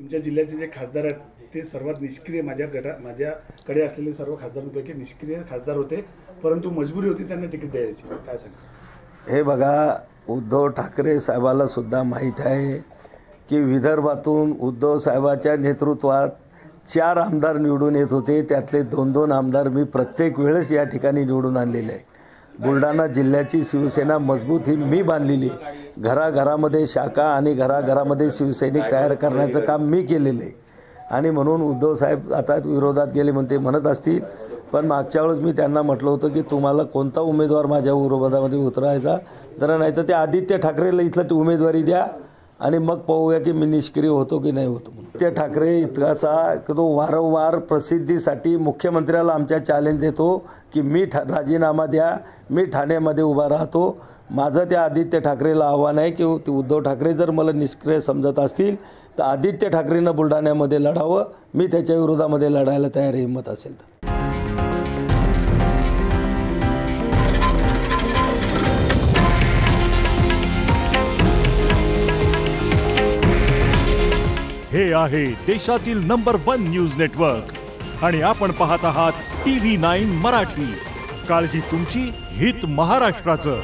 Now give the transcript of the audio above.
तुमच्या जिल्ह्याचे जे खासदार आहेत ते सर्वात निष्क्रिय, माझ्याकडे असलेले सर्व खासदारांपैकी निष्क्रिय खासदार होते, परंतु मजबुरी होती त्यांना तिकीट द्यायची. काय सांगा? हे बघा, उद्धव ठाकरे साहेबाला सुद्धा माहीत आहे की विदर्भातून उद्धव साहेबाच्या नेतृत्वात 4 आमदार निवडून येत होते. त्यातले 2-2 आमदार मी प्रत्येक वेळेस या ठिकाणी निवडून आणलेले आहे. बुलढाणा जिल्ह्याची शिवसेना मजबूत ही मी बांधलेली आहे. घराघरामध्ये शाखा आणि घराघरामध्ये शिवसैनिक तयार करण्याचं काम मी केलेलं आहे. आणि म्हणून उद्धव साहेब आता विरोधात गेले म्हणत असतील, पण मागच्या वेळेस मी त्यांना म्हटलं होतं की तुम्हाला कोणता उमेदवार माझ्या विरोधामध्ये उतरायचा, तर नाही तर ते आदित्य ठाकरेला इथलं उमेदवारी द्या आणि मग पाहूया की मी निष्क्रिय होतो की नाही होतो. आदित्य ठाकरे इतकासा तो वारंवार प्रसिद्धीसाठी मुख्यमंत्र्याला आमच्या चॅलेंज देतो की मी राजीनामा द्या, मी ठाण्यामध्ये उभा राहतो. माझं त्या आदित्य ठाकरेला आव्हान आहे की उद्धव ठाकरे जर मला निष्क्रिय समजत असतील तर आदित्य ठाकरेंना बुलढाण्यामध्ये लढावं. मी त्याच्या विरोधामध्ये लढायला तयार आहे, हिंमत असेल तर. हे आहे देशातील नंबर 1 न्यूज नेटवर्क आणि आपण पाहत आहात TV9 मराठी. काळजी तुमची, हित महाराष्ट्राचं.